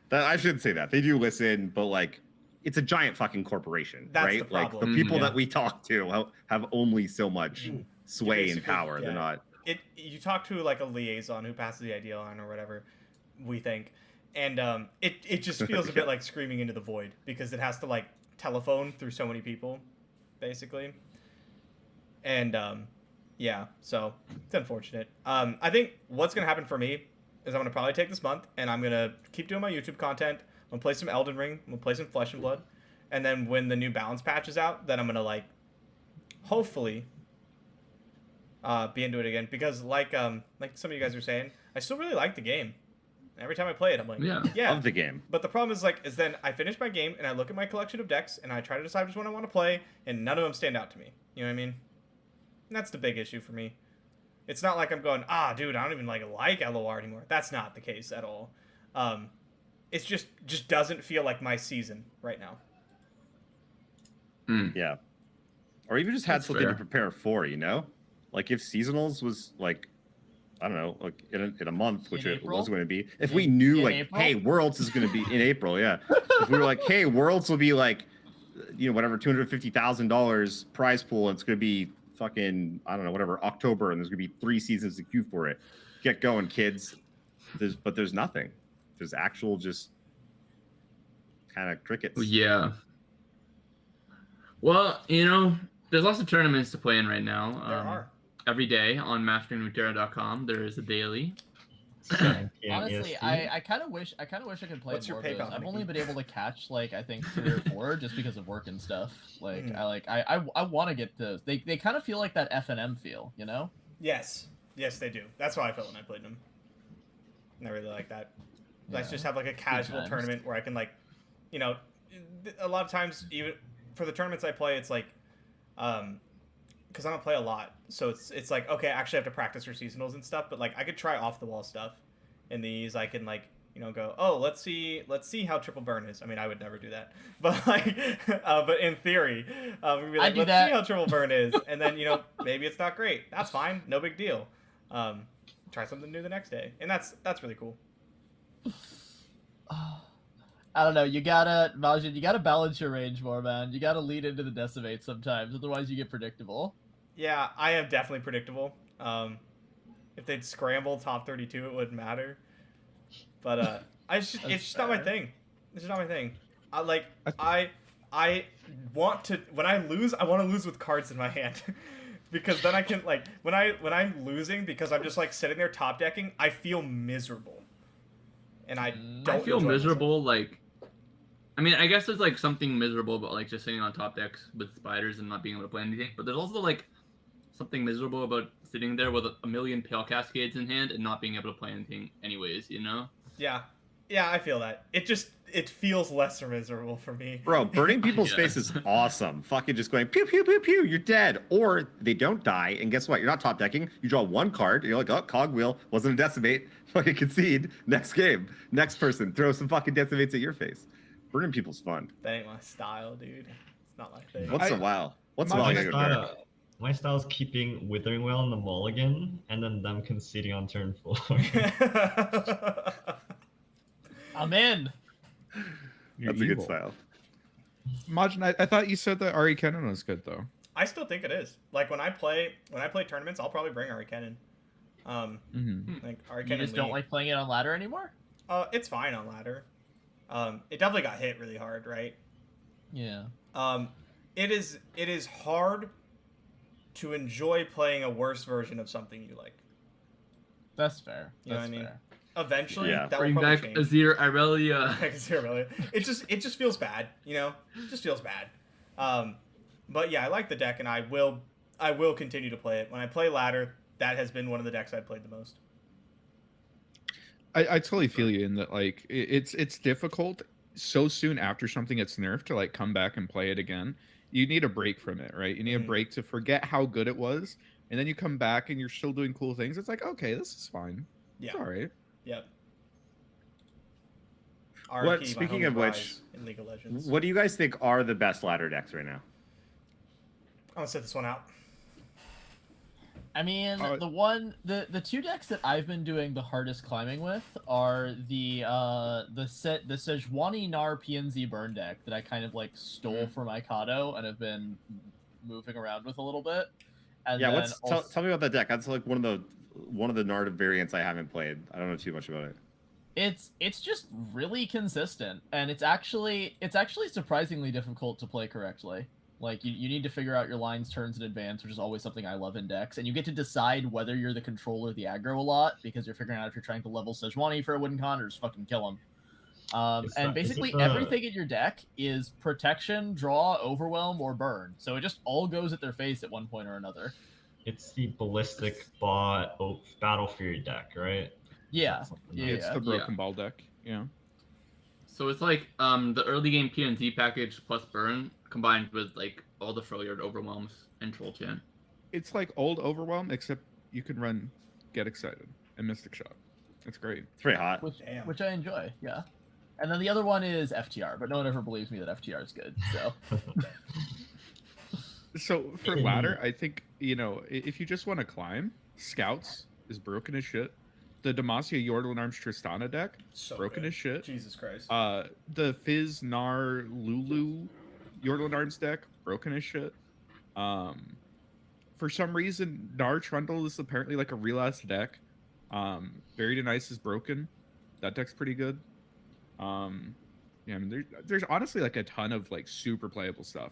that. I shouldn't say that. They do listen, but like it's a giant fucking corporation, That's right? the Like problem. the people Yeah. that we talk to have only so much sway and basically- power. yeah. They're not. You talk to like a liaison who passes the idea on or whatever, we think, and it just feels a bit like screaming into the void because it has to like telephone through so many people, basically, and yeah, so it's unfortunate. I think what's gonna happen for me is I'm gonna probably take this month and I'm gonna keep doing my YouTube content. I'm gonna play some Elden Ring. I'm gonna play some Flesh and Blood, and then when the new balance patch is out, then I'm gonna like, hopefully, be into it again because like some of you guys are saying, I still really like the game. Every time I play it, I'm like, yeah. Of the game. But the problem is then I finish my game and I look at my collection of decks and I try to decide which one I want to play, and none of them stand out to me. You know what I mean? And that's the big issue for me. It's not like I'm going, dude, I don't even like LOR anymore. That's not the case at all. It's just doesn't feel like my season right now. Yeah. Or even just had That's something fair. to prepare for, Like if seasonals was like, I don't know, like in a month, which In it April? was going to be. If we knew In like, April? hey, Worlds is going to be in April, yeah. If we were like, hey, Worlds will be like, whatever, $250,000 prize pool, and it's going to be fucking, I don't know, whatever, October, and there's going to be 3 seasons to queue for it. Get going, kids. But there's nothing. There's actual just kind of crickets. Yeah. Well, there's lots of tournaments to play in right now. There are. Every day on masteringruneterra.com, there is a daily. 7 p.m. Honestly, EST. I kind of wish I could play What's more your of those. PayPal, I've only Mickey? been able to catch like I think 3 or 4 just because of work and stuff. Like Mm. I want to get those. They kind of feel like that FNM feel, Yes, they do. That's how I felt when I played them. And I really like that. Let's Yeah. just have like a casual times. tournament where I can like, a lot of times even for the tournaments I play, it's like, because I don't play a lot, so it's like okay, I actually have to practice for seasonals and stuff. But like I could try off the wall stuff. In these, I can like go, oh, let's see how triple burn is. I mean, I would never do that, but like, but in theory, we'd be like, do let's that. see how triple burn is, and then maybe it's not great. That's fine, no big deal. Try something new the next day, and that's really cool. I don't know. Majin, you gotta balance your range more, man. You gotta lead into the decimate sometimes, otherwise you get predictable. Yeah, I am definitely predictable. If they'd scramble top 32, it wouldn't matter. But it's just not my fair. thing. It's just not my thing. I want to when I lose, I want to lose with cards in my hand. Because then I can like when I'm losing because I'm just like sitting there top decking, I feel miserable. And I don't I feel enjoy miserable, like, I mean, I guess there's like something miserable about like just sitting on top decks with spiders and not being able to play anything. But there's also like something miserable about sitting there with a million Pale Cascades in hand and not being able to play anything anyways, myself. Yeah, I feel that. It feels less miserable for me. Bro, burning people's Yeah. face is awesome. Fucking just going pew pew pew pew, you're dead. Or they don't die, and guess what? You're not top decking. You draw 1 card, and you're like, oh, cogwheel wasn't a decimate. Fucking concede. Next game, next person, throw some fucking decimates at your face. Burning people's fun. That ain't my style, dude. It's not my thing. Once in a while. Once in a while, My you gotta go dark. my style is keeping Withering Well on the mulligan and then them conceding on turn 4. I'm in. You're That's a good evil. style. Majin, I thought you said that Ari Kennen was good though. I still think it is. Like when I play tournaments, I'll probably bring Ari Kennen. Like Ari You Kennen. just don't Lee. like playing it on ladder anymore? It's fine on ladder. It definitely got hit really hard, right? Yeah. It is hard to enjoy playing a worse version of something you like. That's fair. You know That's what I mean? fair. Eventually, Yeah. that will Bring probably back change. Azir Irelia. It just feels bad, It just feels bad. But yeah, I like the deck, and I will continue to play it. When I play ladder, that has been one of the decks I've played the most. I totally feel you in that. Like it's difficult so soon after something gets nerfed to like come back and play it again. you need a break from it, right? You need a Mhm. break to forget how good it was, and then you come back and you're still doing cool things. It's like, okay, this is fine. It's Yeah. all right. Yep. What? RP, my Speaking homie of which, Rise in League of Legends. what do you guys think are the best ladder decks right now? I'm gonna set this one out. I mean, the two decks that I've been doing the hardest climbing with are the Sejuani Gnar PNZ burn deck that I kind of like stole from Mikado and have been moving around with a little bit. And Yeah, then tell me about that deck. That's like one of the Nard variants I haven't played. I don't know too much about it. It's just really consistent, and it's actually surprisingly difficult to play correctly. Like, you need to figure out your lines, turns in advance, which is always something I love in decks. And you get to decide whether you're the controller or the aggro a lot, because you're figuring out if you're trying to level Sejuani for a wooden con or just fucking kill him. And basically everything in your deck is protection, draw, overwhelm, or burn. So it just all goes at their face at one point or another. It's the ballistic bot battle fury deck, right? Yeah. It's the broken ball deck. Yeah. So it's like the early game PNZ package plus burn combined with like all the Freljord overwhelms and troll chant. It's like old Overwhelm, except you can run Get Excited and Mystic Shot. It's great. It's pretty hot. Which I enjoy, yeah. And then the other one is FTR, but no one ever believes me that FTR is good, so. So for ladder, I think, if you just want to climb, Scouts is broken as shit. The Demacia Yordle Arms Tristana deck, So broken good. as shit. Jesus Christ. The Fizz Gnar Lulu Yordle Arms deck, broken as shit. For some reason, Gnar Trundle is apparently like a real ass deck. Buried in Ice is broken. That deck's pretty good. I mean, there's honestly like a ton of like super playable stuff,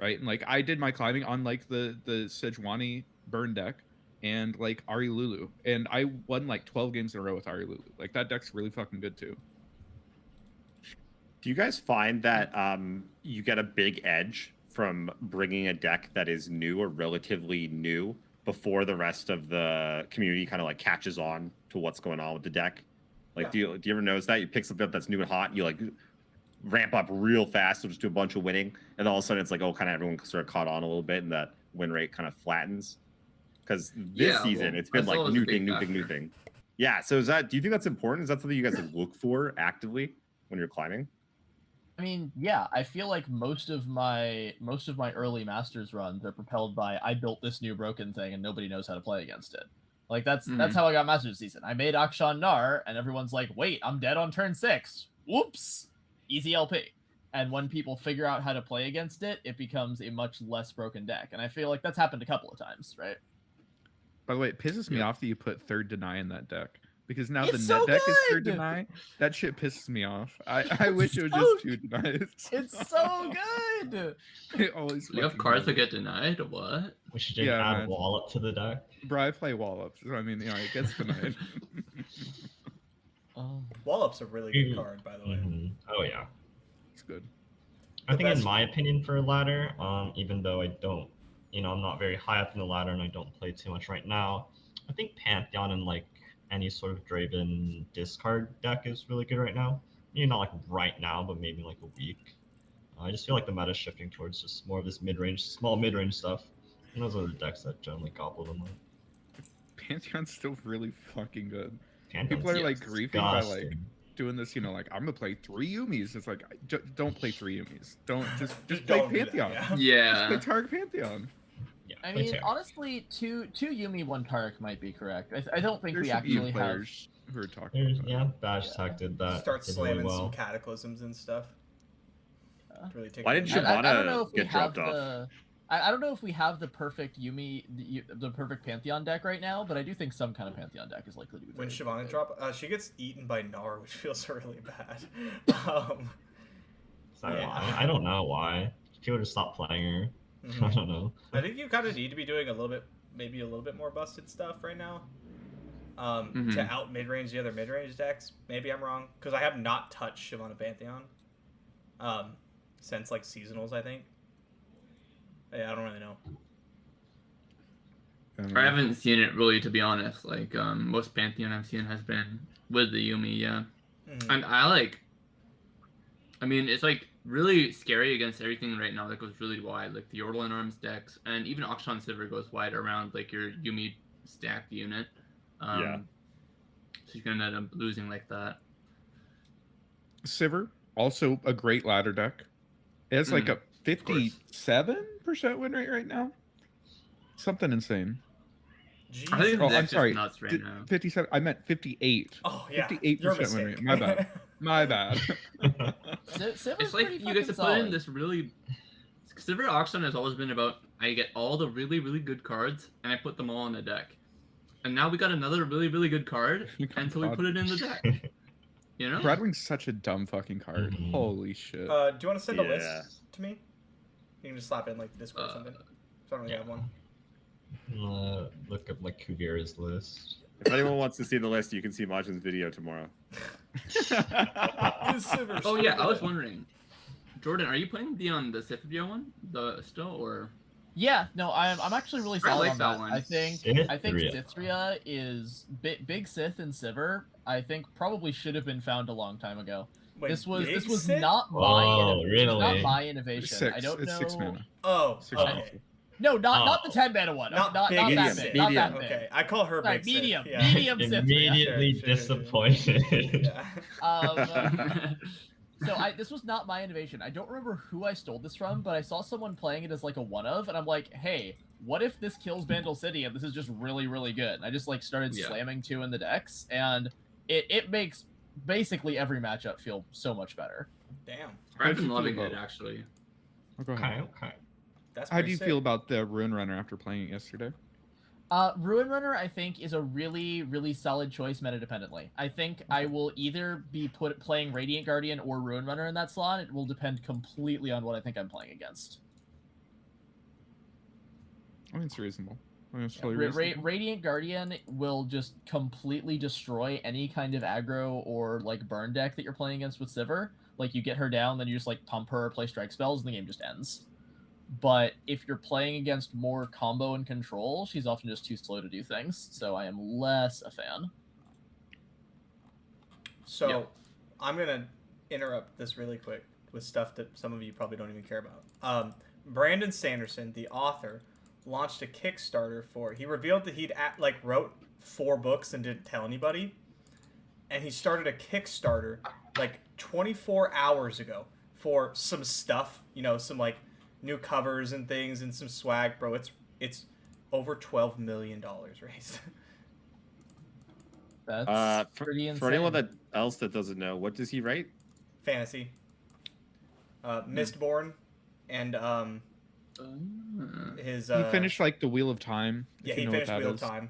right? And like I did my climbing on like the Sejuani burn deck and like Ari Lulu, and I won like 12 games in a row with Ari Lulu. Like that deck's really fucking good too. Do you guys find that you get a big edge from bringing a deck that is new or relatively new before the rest of the community kind of like catches on to what's going on with the deck? Like, Yeah. do you ever notice that you pick something up that's new and hot, you like ramp up real fast, so just do a bunch of winning, and then all of a sudden it's like, oh, kind of everyone sort of caught on a little bit, and that win rate kind of flattens. Because this season it's been that's like always a new big thing. factor. Yeah. So do you think that's important? Is that something you guys like look for actively when you're climbing? I mean, yeah, I feel like most of my early Masters runs are propelled by I built this new broken thing and nobody knows how to play against it. Like that's how I got Masters season. I made Akshan Gnar and everyone's like, wait, I'm dead on turn 6. Whoops. Easy LP. And when people figure out how to play against it, it becomes a much less broken deck. And I feel like that's happened a couple of times, right? By the way, it pisses me off that you put third deny in that deck. Because now It's the so net deck is third good! deny. That shit pisses me off. I wish it was so just 2 denies. It's so good. It always You have fucking cards that does. get denied? What? We should just Yeah, add man. Wallop to the deck. Bro, I play wall ups. So I mean, it gets denied. Wallup's a really good card, by the way. Mhm. Oh yeah. It's good. I think, best- in my opinion, for a ladder, even though I don't, I'm not very high up in the ladder and I don't play too much right now, I think Pantheon and like any sort of Draven discard deck is really good right now. Maybe not like right now, but maybe like a week. I just feel like the meta's shifting towards just more of this small mid-range stuff. And those are the decks that generally gobble them up. Pantheon's still really fucking good. Pantheon's People are like griefing by like disgusting. doing this, like I'm gonna play 3 Yumis. It's like don't play 3 Yumis. Don't just play Don't do that, Pantheon. yeah. Just Yeah. play Target Pantheon. Yeah, I play mean, Terra. honestly, two Yumi, 1 Tarek might be correct. I don't think There's we some actually have. players who are talking There's, about yeah, Badge Tech did that. Start did slamming really some well. cataclysms and stuff. Really take Why did advantage. I don't Shyvana know if we get have dropped off? the. I don't know if we have the perfect Yumi, the perfect Pantheon deck right now, but I do think some kind of Pantheon deck is likely to be. When very Shyvana good. drop, she gets eaten by Gnar, which feels really bad. So Yeah. I don't know why. People just stop playing her. I don't know. I think you kind of need to be doing maybe a little bit more busted stuff right now. To out mid-range the other mid-range decks. Maybe I'm wrong, because I have not touched Shyvana Pantheon since like seasonals, I think. Yeah, I don't really know. I haven't seen it really, to be honest. Like most Pantheon I've seen has been with the Yumi. Yeah, Mhm. and I mean, it's like really scary against everything right now that goes really wide, like the Yordle and Arms decks, and even Akshan Sivir goes wide around like your Yuumi stacked unit. Yeah. So you're gonna end up losing like that. Sivir, also a great ladder deck. It has like a course. 57% win rate right now. Something insane. Jesus. I think the Oh, I'm deck's just sorry. nuts right now. 57. I meant 58. Oh yeah. 58% Your win mistake. rate. My bad. My bad. Sivir's It's like pretty you guys fucking have put solid. in this really. Sivir Akshan has always been about I get all the really, really good cards and I put them all in the deck. And now we got another really, really good card, and so we put it in the deck. You know? Bradwing's such a dumb fucking card. Mhm. Holy shit. Do you want to send a Yeah. list to me? You can just slap it in like Discord or something. So I don't really have one. Look up like Kuvira's list. If anyone wants to see the list, you can see Majin's video tomorrow. Oh yeah, I was wondering, Jordan, are you playing the Sithria one, still or? Yeah, no, I'm actually really solid like on that that. one. I think Sithria. Sithria is Big Sith and Sivir. I think probably should have been found a long time ago. Wait, this was Big not Sith? my Oh, not really? my innovation. I don't know. It's 6 mana. Oh, 6 okay. mana. No, not Oh. the 10 mana one. Not Not big that medium, big. medium. Not that big. Okay, I call her Sorry, Big Sith. medium. Yeah. Medium Sithria. Immediately Sure, sure, sure. disappointed. Yeah. So this was not my innovation. I don't remember who I stole this from, but I saw someone playing it as like a one of, and I'm like, hey, what if this kills Bandle City and this is just really, really good? And I just like started slamming 2 in the decks, and it makes basically every matchup feel so much better. Damn. I've been you loving feel it about- actually. Oh, go ahead. Okay. That's How do pretty you sick. feel about the Rune Runner after playing it yesterday? Ruin Runner, I think, is a really, really solid choice meta-dependently. I think I will either be playing Radiant Guardian or Ruin Runner in that slot. It will depend completely on what I think I'm playing against. I mean, it's reasonable. I mean, it's totally Ra- reasonable. Radiant Guardian will just completely destroy any kind of aggro or like burn deck that you're playing against with Sivir. Like you get her down, then you just like pump her, play strike spells, and the game just ends. But if you're playing against more combo and control, she's often just too slow to do things. So I am less a fan. So, Yep. I'm gonna interrupt this really quick with stuff that some of you probably don't even care about. Brandon Sanderson, the author, launched a Kickstarter for. He revealed that he'd wrote 4 books and didn't tell anybody, and he started a Kickstarter like 24 hours ago for some stuff. You know, some like new covers and things and some swag, bro. It's over $12 million raised. That's pretty insane. For anyone else that doesn't know, what does he write? Fantasy. Mistborn, and his. He finished like the Wheel of Time. if Yeah, you he know what finished that Wheel of is. Time.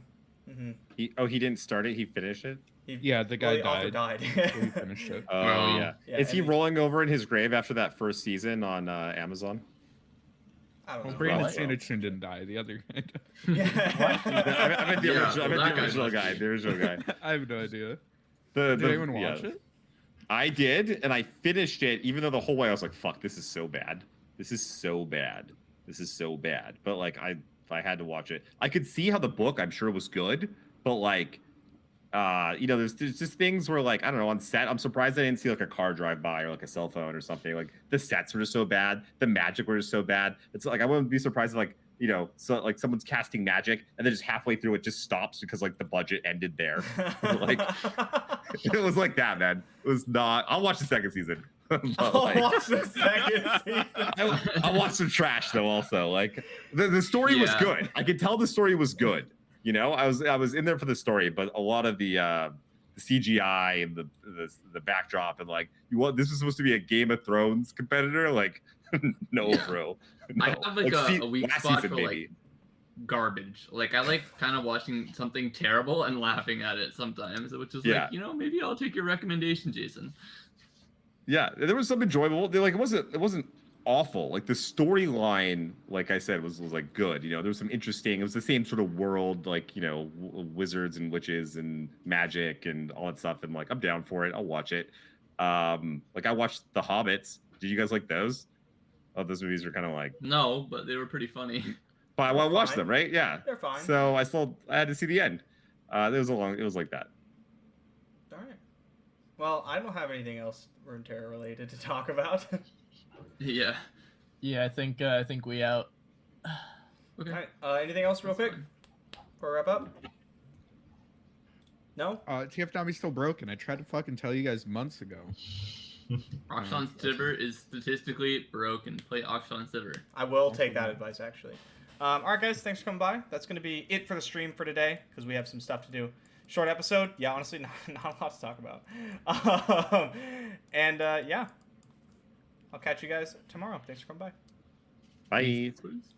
Mm-hmm. He didn't start it. He finished it. Yeah, the guy the author died. died. So he finished it. Oh Oh. yeah. Yeah, Is he and he- rolling over in his grave after that first season on Amazon? I don't Well, know. Brandon What? Sanderson didn't die. The other guy died. Yeah. I meant the Yeah, original. I meant that the guy original must guy. be. The original guy. I have no idea. Did Did anyone watch it? I did, and I finished it. Even though the whole way I was like, "Fuck, this is so bad. This is so bad. This is so bad." But like, I had to watch it. I could see how the book, I'm sure, was good, but like, there's just things where like I don't know on set. I'm surprised I didn't see like a car drive by or like a cell phone or something. Like the sets were just so bad. The magic was just so bad. It's like I wouldn't be surprised if, like. So like someone's casting magic and then just halfway through it just stops because like the budget ended there. Like it was like that, man. It was not. I'll watch the second season. But, I'll like, watch the second season. I watched some trash though. Also, like the story was Yeah. good. I could tell the story was good. I was in there for the story, but a lot of the CGI and the backdrop and like this was supposed to be a Game of Thrones competitor. Like no, bro. No. I have like a weak last spot season, for like garbage. Like I like kind of watching something terrible and laughing at it sometimes, which is Yeah. like, maybe I'll take your recommendation, Jason. Yeah, there was some enjoyable. Like it wasn't awful. Like the storyline, like I said, was like good. There was some interesting. It was the same sort of world, like wizards and witches and magic and all that stuff. And like I'm down for it. I'll watch it. Like I watched The Hobbits. Did you guys like those? Oh, those movies were kind of like. No, but they were pretty funny. But I watched fine. them, right? Yeah. They're fine. So I had to see the end. It was like that. All right. Well, I don't have anything else Runeterra related to talk about. Yeah. Yeah, I think we out. Okay. All right. Anything else, real That's quick, fine. before we wrap up? No. TF Nami's still broken. I tried to fucking tell you guys months ago. Akshan Sivir is statistically broken. Play Akshan Sivir. I will take that advice, actually. All right, guys. Thanks for coming by. That's going to be it for the stream for today, because we have some stuff to do. Short episode. Yeah, honestly, not a lot to talk about. Yeah. I'll catch you guys tomorrow. Thanks for coming by. Bye. Please.